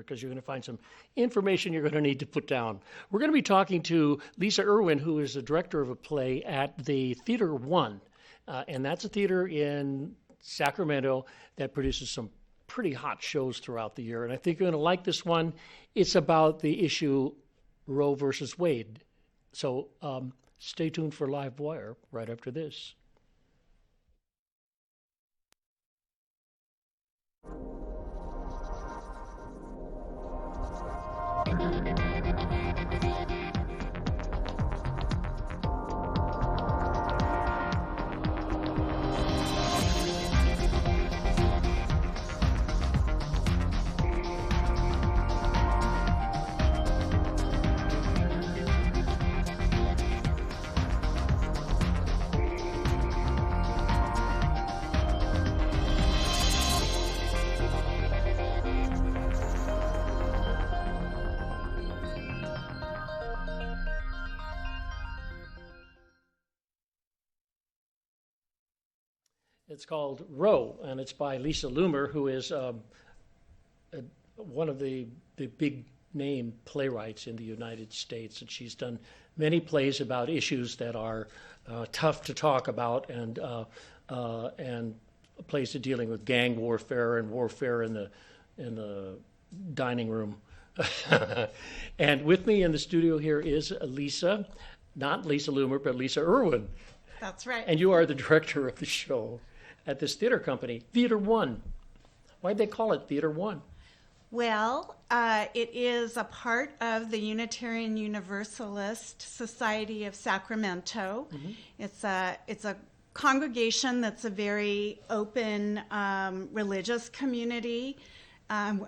because you're going to find some information you're going to need to put down. We're going to be talking to Lisa Irwin, who is the director of a play at the Theater One. And that's a theater in Sacramento that produces some pretty hot shows throughout the year. And I think you're going to like this one. It's about the issue Roe versus Wade. So stay tuned for Live Wire right after this. It's called Roe, and it's by Lisa Loomer, who is one of the big name playwrights in the United States. And she's done many plays about issues that are tough to talk about, and plays to dealing with gang warfare and warfare in the dining room. And with me in the studio here is Lisa, not Lisa Loomer, but Lisa Irwin. That's right. And you are the director of the show at this theater company, Theater One. Why'd they call it Theater One? Well, it is a part of the Unitarian Universalist Society of Sacramento. Mm-hmm. It's a congregation that's a very open religious community,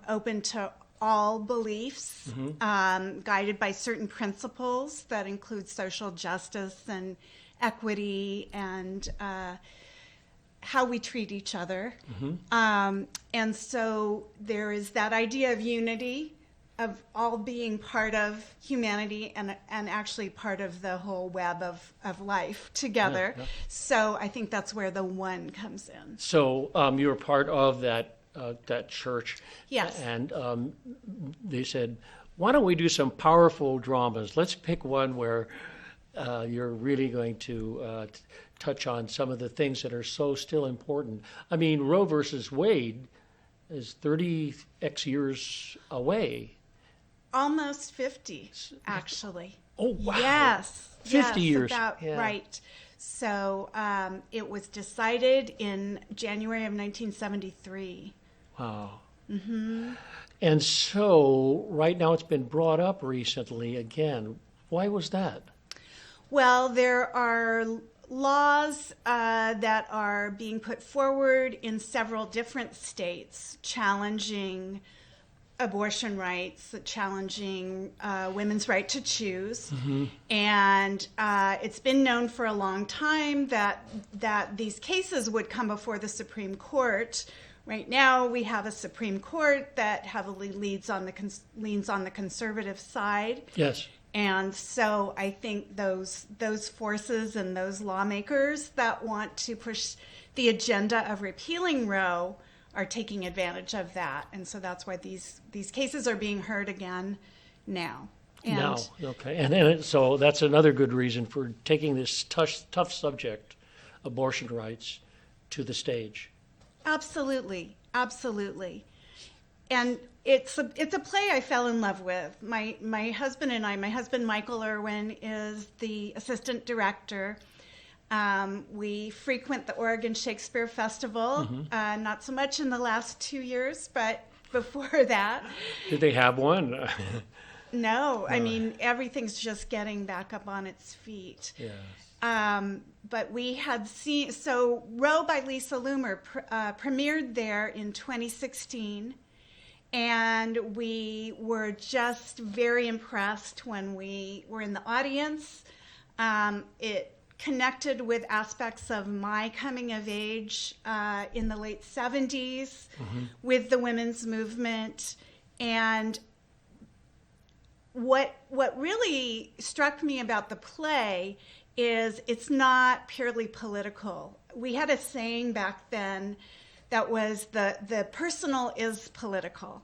open to all beliefs, mm-hmm. Guided by certain principles that include social justice and equity and how we treat each other. Mm-hmm. And so there is that idea of unity, of all being part of humanity and actually part of the whole web of life together. Yeah, yeah. So I think that's where the one comes in. So you were part of that church. Yes. And they said, why don't we do some powerful dramas? Let's pick one where you're really going to touch on some of the things that are so still important. I mean, Roe versus Wade is 30x years away. Almost 50, actually. Oh, wow. Yes. 50 years. About, yeah. Right. So it was decided in January of 1973. Wow. Mm-hmm. And so right now it's been brought up recently again. Why was that? Well, there are laws that are being put forward in several different states challenging abortion rights, challenging women's right to choose. Mm-hmm. And it's been known for a long time that these cases would come before the Supreme Court. Right now, we have a Supreme Court that heavily leans on the conservative side. Yes. And so I think those forces and those lawmakers that want to push the agenda of repealing Roe are taking advantage of that. And so that's why these cases are being heard again now. Now, okay. And so that's another good reason for taking this tough subject, abortion rights, to the stage. Absolutely. Absolutely. And it's a play I fell in love with. My husband and I, my husband Michael Irwin is the assistant director. We frequent the Oregon Shakespeare Festival, mm-hmm. Not so much in the last 2 years, but before that. Did they have one? No, I mean, everything's just getting back up on its feet. Yes. But we had seen, so Roe by Lisa Loomer premiered there in 2016. And we were just very impressed when we were in the audience. It connected with aspects of my coming of age in the late 70s mm-hmm. with the women's movement. And what really struck me about the play is it's not purely political. We had a saying back then that was the personal is political.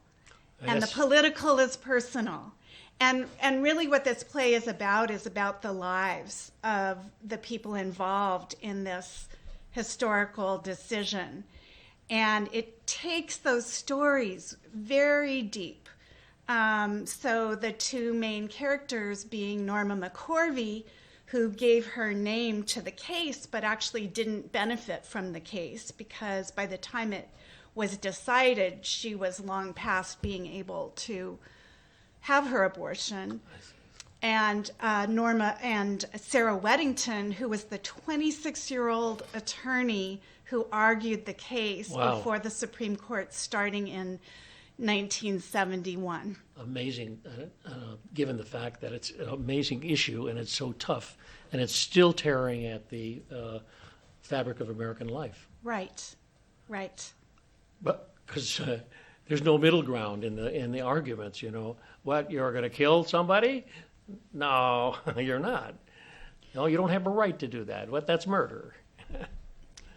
and the political is personal. And really what this play is about the lives of the people involved in this historical decision. And it takes those stories very deep. So the two main characters being Norma McCorvey, who gave her name to the case, but actually didn't benefit from the case because by the time it was decided, she was long past being able to have her abortion. And Norma and Sarah Weddington, who was the 26-year-old attorney who argued the case before the Supreme Court starting in 1971. Amazing, given the fact that it's an amazing issue and it's so tough and it's still tearing at the fabric of American life. Right, right. But because there's no middle ground in the arguments, you know. What, you're going to kill somebody? No, you're not. No, you don't have a right to do that. What? That's murder.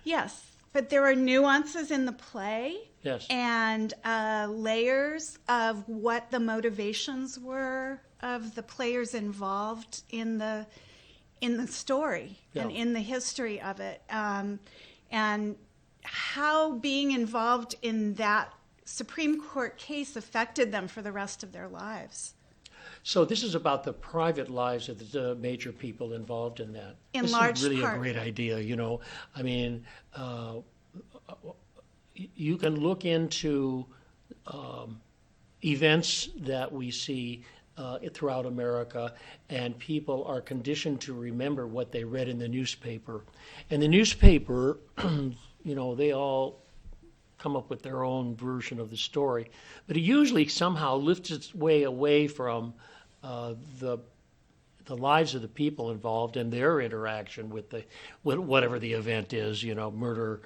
Yes, but there are nuances in the play. Yes. And layers of what the motivations were of the players involved in the story and in the history of it, and how being involved in that Supreme Court case affected them for the rest of their lives. So this is about the private lives of the major people involved in that. In large part. This is really a great idea, you know. I mean, you can look into events that we see throughout America, and people are conditioned to remember what they read in the newspaper. And the newspaper, you know, they all come up with their own version of the story, but it usually somehow lifts its way away from the lives of the people involved and their interaction with whatever the event is, you know, murder,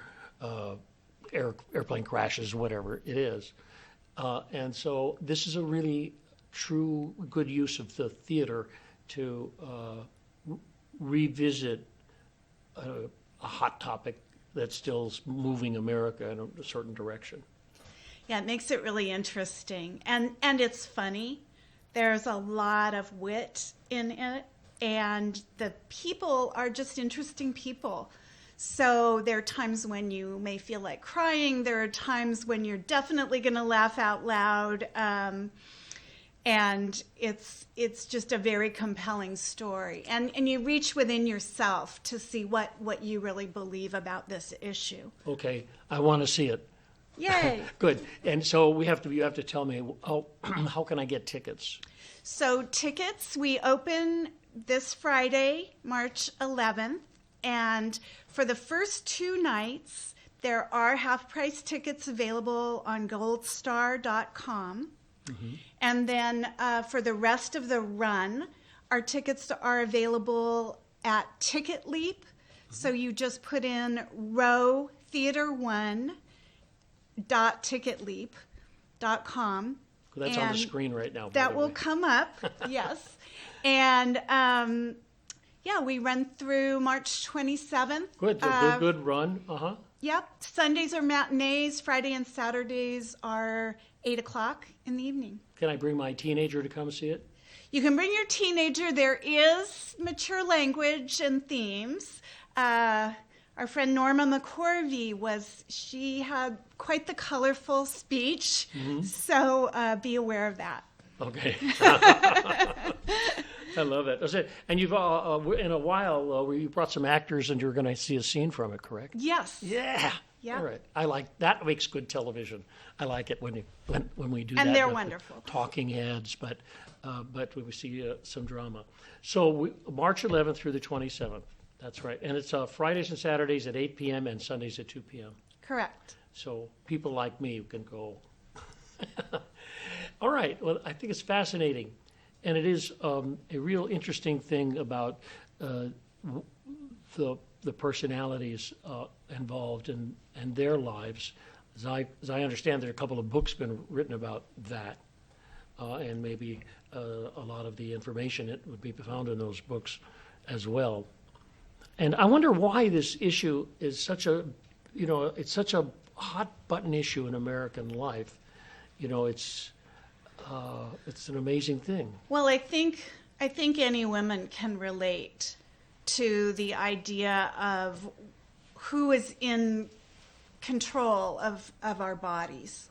airplane crashes, whatever it is. And so this is a really true good use of the theater to revisit a hot topic that's still moving America in a certain direction. Yeah, it makes it really interesting. And it's funny. There's a lot of wit in it, and the people are just interesting people. So there are times when you may feel like crying. There are times when you're definitely going to laugh out loud. And it's just a very compelling story. And you reach within yourself to see what you really believe about this issue. Okay, I want to see it. Yay! Good. And so you have to tell me, how can I get tickets? So tickets, we open this Friday, March 11th. And for the first 2 nights, there are half-price tickets available on goldstar.com. Mm-hmm. And then for the rest of the run, our tickets are available at Ticket Leap. Mm-hmm. So you just put in row theater1.ticketleap.com. That's on the screen right now. That will come up, yes. And yeah, we run through March 27th. Good, good run. Uh-huh. Yep. Sundays are matinees. Friday and Saturdays are 8 o'clock in the evening. Can I bring my teenager to come see it? You can bring your teenager. There is mature language and themes. Our friend Norma McCorvey she had quite the colorful speech, mm-hmm. So be aware of that. Okay. I love it. That's it. And you've in a while you brought some actors, and you're going to see a scene from it, correct? Yes. Yeah. Yeah. All right. I like that. Makes good television. I like it when we do that. And they're wonderful. Talking heads, but we see some drama. So March 11th through the 27th. That's right. And it's Fridays and Saturdays at 8 p.m. and Sundays at 2 p.m. Correct. So people like me can go. All right. Well, I think it's fascinating. And it is a real interesting thing about the personalities involved and their lives. As I understand, there are a couple of books been written about that, and maybe a lot of the information it would be found in those books as well. And I wonder why this issue is such a, it's such a hot button issue in American life. You know, it's It's an amazing thing. Well, I think any woman can relate to the idea of who is in control of our bodies.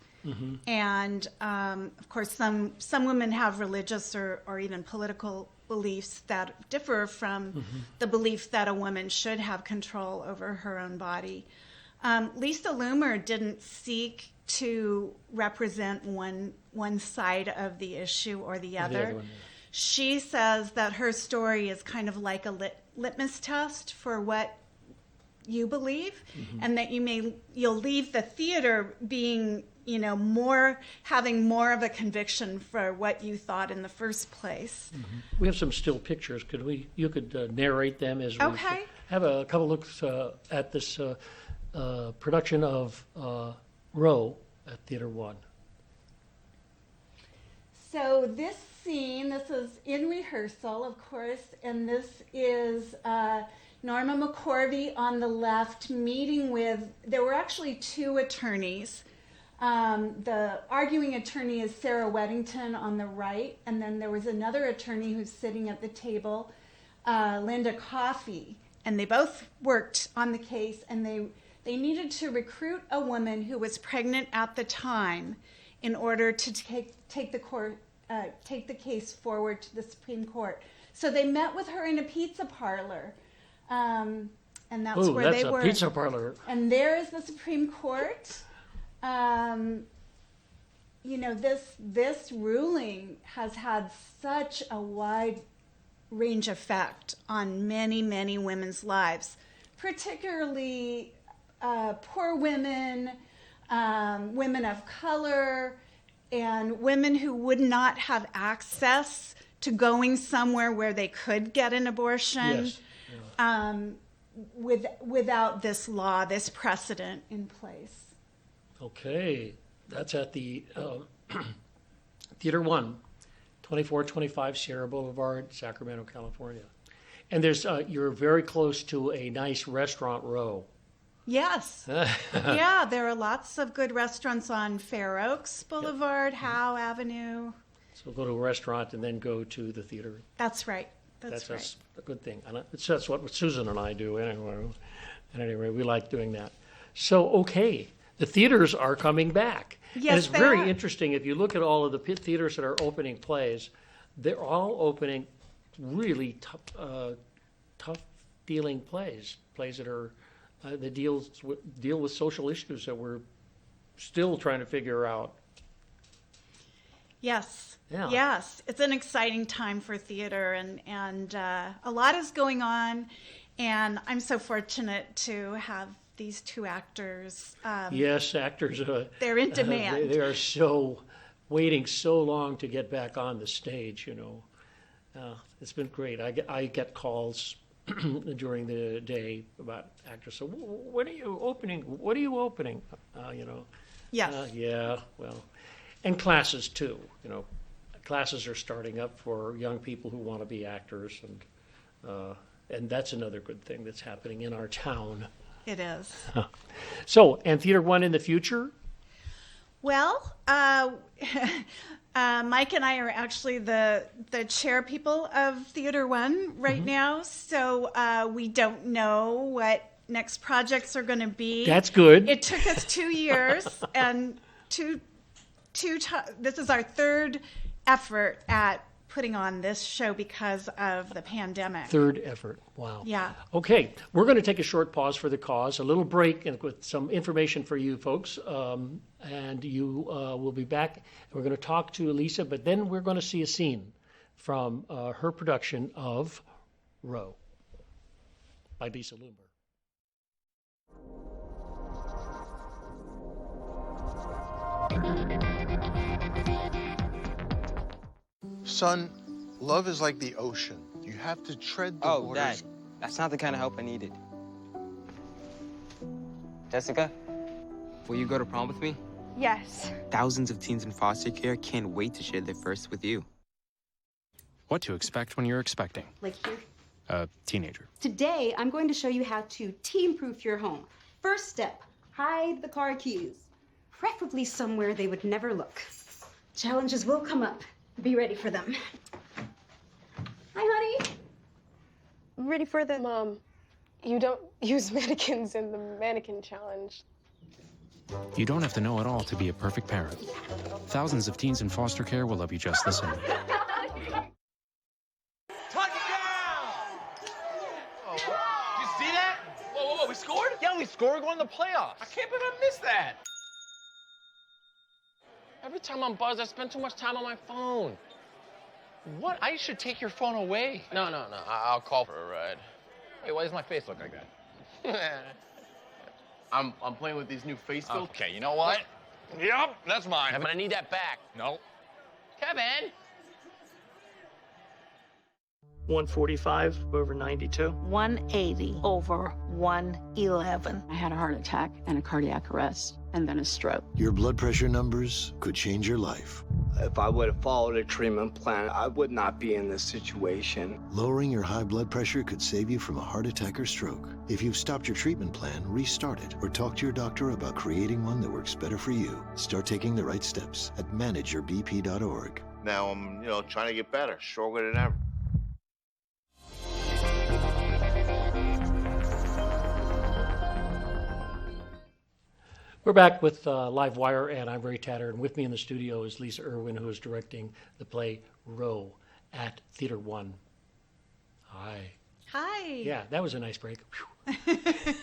And of course, some women have religious or even political beliefs that differ from the belief that a woman should have control over her own body. Lisa Loomer didn't seek to represent one side of the issue or the other. One, yeah. She says that her story is kind of like a litmus test for what you believe, and that you'll leave the theater being, having more of a conviction for what you thought in the first place. We have some still pictures. You could narrate them as we have a couple looks at this production of Roe at Theater 1. So this scene, this is in rehearsal, of course, and this is Norma McCorvey on the left meeting with, there were actually two attorneys. The arguing attorney is Sarah Weddington on the right, and then there was another attorney who's sitting at the table, Linda Coffey, and they both worked on the case, and they needed to recruit a woman who was pregnant at the time in order to take the case forward to the Supreme Court. So they met with her in a pizza parlor, and that's where they were. A pizza parlor. And there is the Supreme Court. This ruling has had such a wide range effect on many, many women's lives, particularly poor women, women of color, and women who would not have access to going somewhere where they could get an abortion. Yes. Without this law, this precedent in place. Okay, that's at the Theater 1, 2425 Sierra Boulevard, Sacramento, California. And you're very close to a nice restaurant row. Yes. Yeah, there are lots of good restaurants on Fair Oaks Boulevard, Howe Avenue. So go to a restaurant and then go to the theater. That's right. That's right. A good thing. And that's what Susan and I do anyway. And anyway, we like doing that. So, okay, the theaters are coming back. Yes, and it's they very are. interesting. If you look at all of the theaters that are opening plays, they're all opening really tough dealing plays that are that deal with social issues that we're still trying to figure out. Yes. Yeah. Yes. It's an exciting time for theater, and a lot is going on. And I'm so fortunate to have these two actors. Yes, actors. They're in demand. They are waiting so long to get back on the stage, It's been great. I get calls during the day about actors. So when are you opening? What are you opening? Yes. Yeah, well, and classes too. Classes are starting up for young people who want to be actors, and that's another good thing that's happening in our town. It is. So, and Theater 1 in the future? Well, Mike and I are actually the chair people of Theater 1 right now, so we don't know what next projects are going to be. That's good. It took us 2 years, and this is our third effort at putting on this show because of the pandemic. Third effort. Wow. Yeah. Okay, we're going to take a short pause for the cause, a little break, and with some information for you folks. And you will be back. We're going to talk to Lisa, but then we're going to see a scene from her production of Roe by Lisa Loomer. Son, love is like the ocean. You have to tread the waters. Dad, that's not the kind of help I needed. Jessica, will you go to prom with me? Yes. Thousands of teens in foster care can't wait to share their first with you. What to expect when you're expecting Like here. a teenager. Today, I'm going to show you how to teen-proof your home. First step, hide the car keys. Preferably somewhere they would never look. Challenges will come up. Be ready for them. Hi, honey. Ready for the... Mom, you don't use mannequins in the mannequin challenge. You don't have to know it all to be a perfect parent. Thousands of teens in foster care will love you just the same. You see that? Whoa, we scored? Yeah, we scored going to the playoffs. I can't believe I missed that. Every time I'm buzzed, I spend too much time on my phone. What? I should take your phone away. No, I'll call for a ride. Wait, why does my face look like that? I'm playing with these new face filters. Okay, you know what? Yep, that's mine. Kevin, I need that back. No. Kevin! 145 over 92. 180 over 111. I had a heart attack and a cardiac arrest, and then a stroke. Your blood pressure numbers could change your life. If I would have followed a treatment plan, I would not be in this situation. Lowering your high blood pressure could save you from a heart attack or stroke. If you've stopped your treatment plan, restart it or talk to your doctor about creating one that works better for you. Start taking the right steps at manageyourbp.org. Now I'm, trying to get better, stronger than ever. We're back with LiveWire, and I'm Ray Tatter, and with me in the studio is Lisa Irwin, who is directing the play Roe at Theater 1. Hi. Hi. Yeah, that was a nice break. At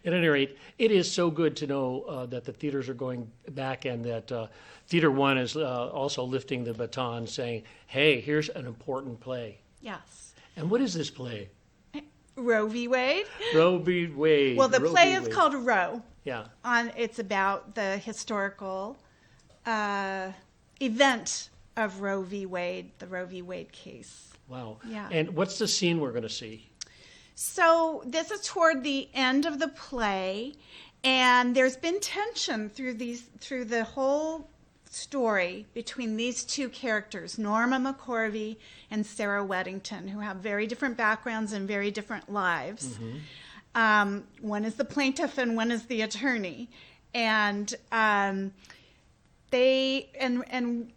any rate, it is so good to know that the theaters are going back and that Theater 1 is also lifting the baton saying, hey, here's an important play. Yes. And what is this play? Roe v. Wade. Roe v. Wade. Well, the Roe play v. is Wade. called Roe. Yeah. It's about the historical event of Roe v. Wade, the Roe v. Wade case. Wow. Yeah. And what's the scene we're going to see? So this is toward the end of the play, and there's been tension through the whole story between these two characters, Norma McCorvey and Sarah Weddington, who have very different backgrounds and very different lives. Mm-hmm. One is the plaintiff and one is the attorney, and Norma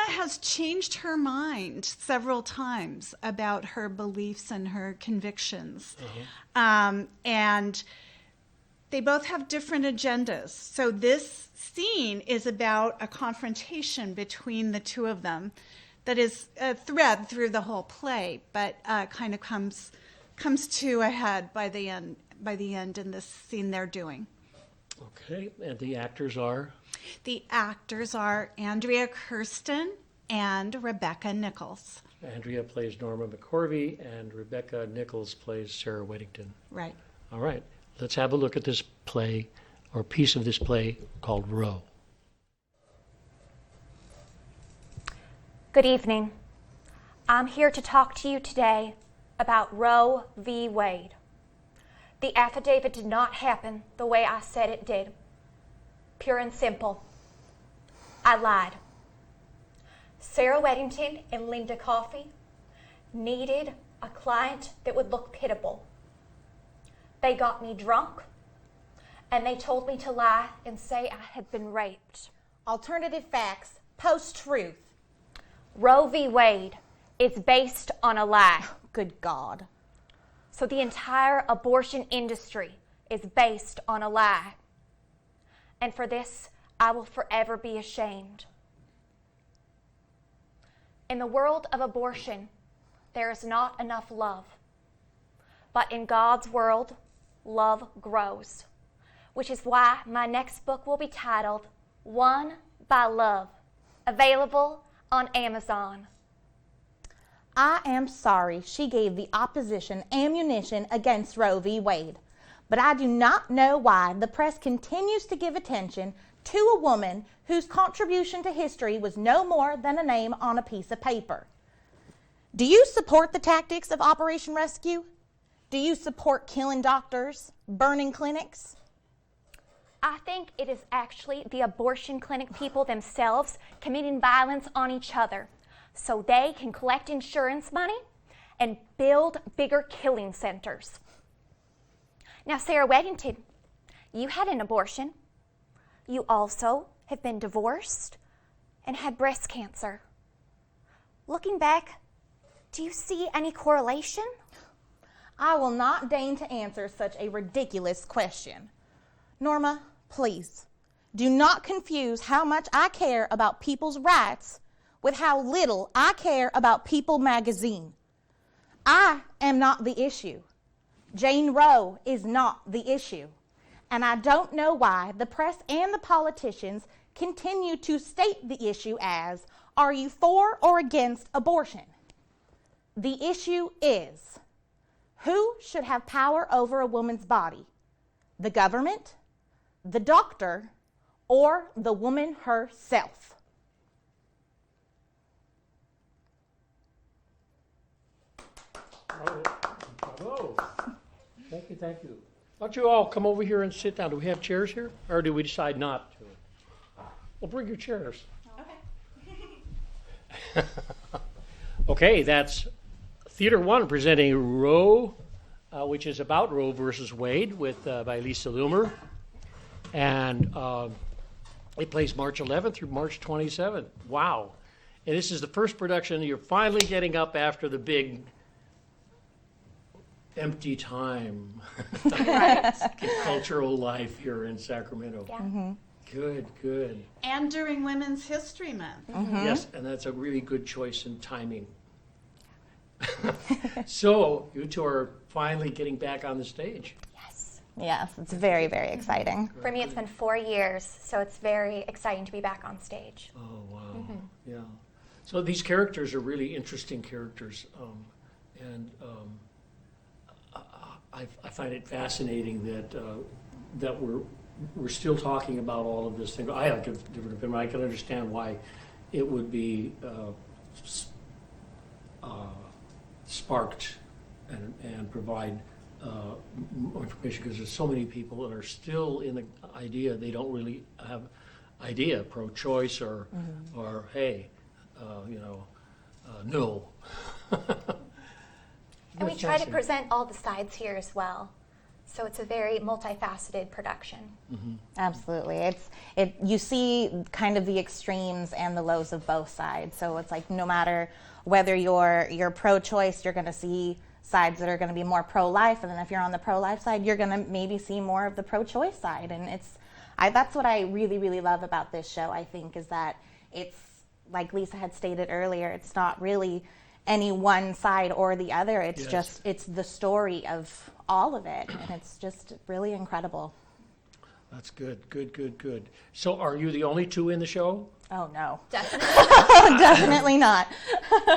has changed her mind several times about her beliefs and her convictions. Mm-hmm. And they both have different agendas. So this scene is about a confrontation between the two of them that is a thread through the whole play, but kind of comes to a head by the end in this scene they're doing. Okay, and the actors are? The actors are Andrea Kirsten and Rebecca Nichols. Andrea plays Norma McCorvey, and Rebecca Nichols plays Sarah Weddington. Right. All right, let's have a look at this play, or piece of this play called Roe. Good evening. I'm here to talk to you today about Roe v. Wade. The affidavit did not happen the way I said it did. Pure and simple. I lied. Sarah Weddington and Linda Coffey needed a client that would look pitiable. They got me drunk, and they told me to lie and say I had been raped. Alternative facts, post-truth. Roe v. Wade is based on a lie. Good God. So the entire abortion industry is based on a lie. And for this, I will forever be ashamed. In the world of abortion, there is not enough love. But in God's world, love grows, which is why my next book will be titled Won by Love, available on Amazon. I am sorry she gave the opposition ammunition against Roe v. Wade, but I do not know why the press continues to give attention to a woman whose contribution to history was no more than a name on a piece of paper. Do you support the tactics of Operation Rescue? Do you support killing doctors, burning clinics? I think it is actually the abortion clinic people themselves committing violence on each other so they can collect insurance money and build bigger killing centers. Now, Sarah Weddington, you had an abortion. You also have been divorced. and had breast cancer. Looking back, do you see any correlation? I will not deign to answer such a ridiculous question. Norma, please, do not confuse how much I care about people's rights with how little I care about People magazine. I am not the issue. Jane Roe is not the issue. And I don't know why the press and the politicians continue to state the issue as, are you for or against abortion? The issue is, who should have power over a woman's body? The government, the doctor, or the woman herself? Bravo. Thank you, thank you. Why don't you all come over here and sit down? Do we have chairs here? Or do we decide not to? Well, bring your chairs. Okay. Okay, that's Theater 1 presenting Roe, which is about Roe versus Wade by Lisa Loomer. And it plays March 11th through March 27th. Wow. And this is the first production. You're finally getting up after the big empty time cultural life here in Sacramento. Yeah. Mm-hmm. Good, good. And during Women's History Month. Mm-hmm. Yes, and that's a really good choice in timing. So you two are finally getting back on the stage. Yes, it's very, very exciting. For me, it's been 4 years, so it's very exciting to be back on stage. Oh, wow. Yeah. So these characters are really interesting characters. I find it fascinating that we're still talking about all of this thing. I have a different opinion. I can understand why it would be sparked and provide more information, because there's so many people that are still in the idea they don't really have idea pro-choice or hey, no. And we try to present all the sides here as well. So it's a very multifaceted production. Mm-hmm. Absolutely. You see kind of the extremes and the lows of both sides. So it's like no matter whether you're pro-choice, you're going to see sides that are going to be more pro-life, and then if you're on the pro-life side, you're going to maybe see more of the pro-choice side. And that's what I really, really love about this show, I think, is that it's, like Lisa had stated earlier, it's not really any one side or the other. It's it's the story of all of it, and it's just really incredible. That's good. So are you the only two in the show? Oh, no. Definitely. Definitely not.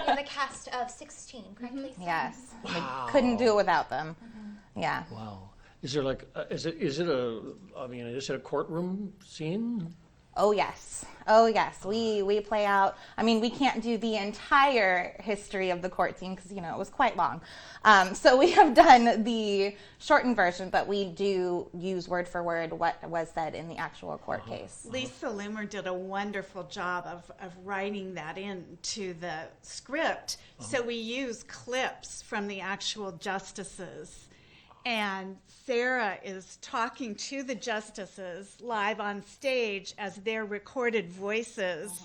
In the cast of 16, correct, Lisa? Yes. Wow. We couldn't do it without them. Yeah. Wow. Is there like, is it a courtroom scene? Oh yes. We play out. I mean, we can't do the entire history of the court scene because it was quite long. So we have done the shortened version, but we do use word for word what was said in the actual court case. Lisa Loomer did a wonderful job of writing that into the script. So we use clips from the actual justices. And Sarah is talking to the justices live on stage as their recorded voices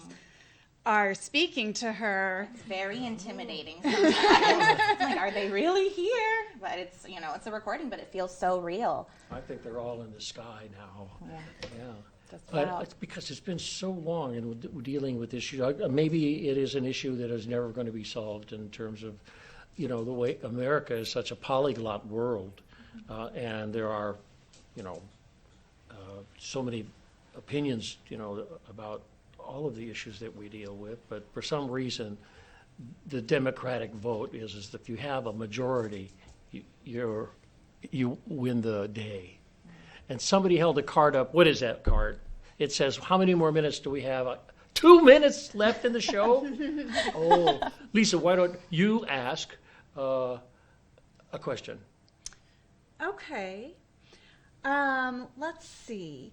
are speaking to her. It's very intimidating sometimes. It's like, are they really here? But it's, it's a recording, but it feels so real. I think they're all in the sky now. Yeah. Just But about. it's because it's been so long and we're dealing with issues. Maybe it is an issue that is never going to be solved in terms of, the way America is such a polyglot world. And there are, so many opinions, about all of the issues that we deal with. But for some reason, the Democratic vote is if you have a majority, you win the day. And somebody held a card up. What is that card? It says, how many more minutes do we have? 2 minutes left in the show? Oh, Lisa, why don't you ask a question? Okay. Let's see.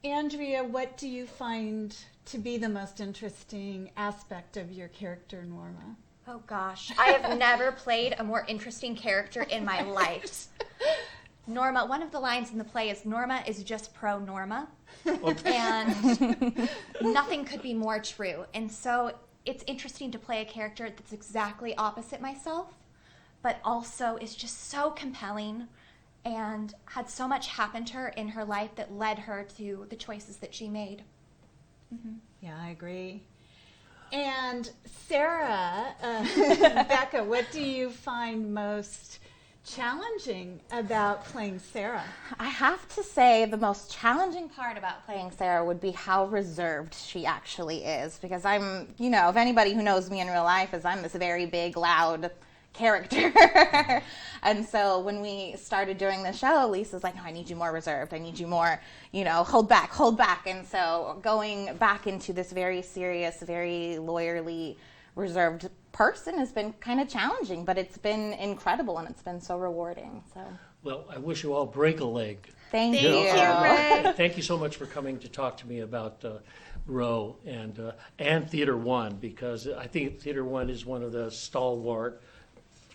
Andrea, what do you find to be the most interesting aspect of your character, Norma? Oh gosh, I have never played a more interesting character in my life. Norma, one of the lines in the play is Norma is just pro Norma. And nothing could be more true. And so it's interesting to play a character that's exactly opposite myself, but also is just so compelling and had so much happen to her in her life that led her to the choices that she made. Yeah, I agree. And Sarah, Becca, what do you find most challenging about playing Sarah? I have to say the most challenging part about playing Sarah would be how reserved she actually is, because I'm, you know, if anybody who knows me in real life is I'm this very big, loud character. And so when we started doing the show, Lisa's like, no, I need you more reserved. I need you more, you know, hold back. And so going back into this very serious, very lawyerly, reserved person has been kind of challenging, but it's been incredible and it's been so rewarding. So, well, I wish you all break a leg. Thank you. Thank you so much for coming to talk to me about ROE and Theater One, because I think Theater One is one of the stalwart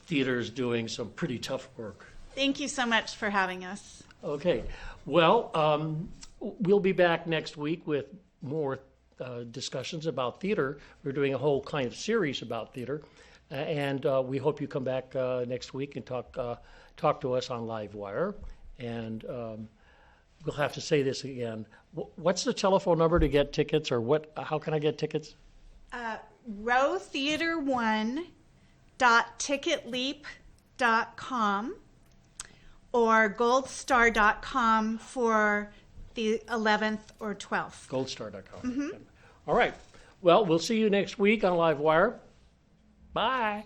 theaters doing some pretty tough work. Thank you so much for having us. Okay, well, we'll be back next week with more discussions about theater. We're doing a whole kind of series about theater, and we hope you come back next week and talk to us on LiveWire. And we'll have to say this again. What's the telephone number to get tickets, or what? How can I get tickets? ROEtheater1.ticketleap.com or goldstar.com for the 11th or 12th. Goldstar.com. All right. Well, we'll see you next week on LiveWire. Bye.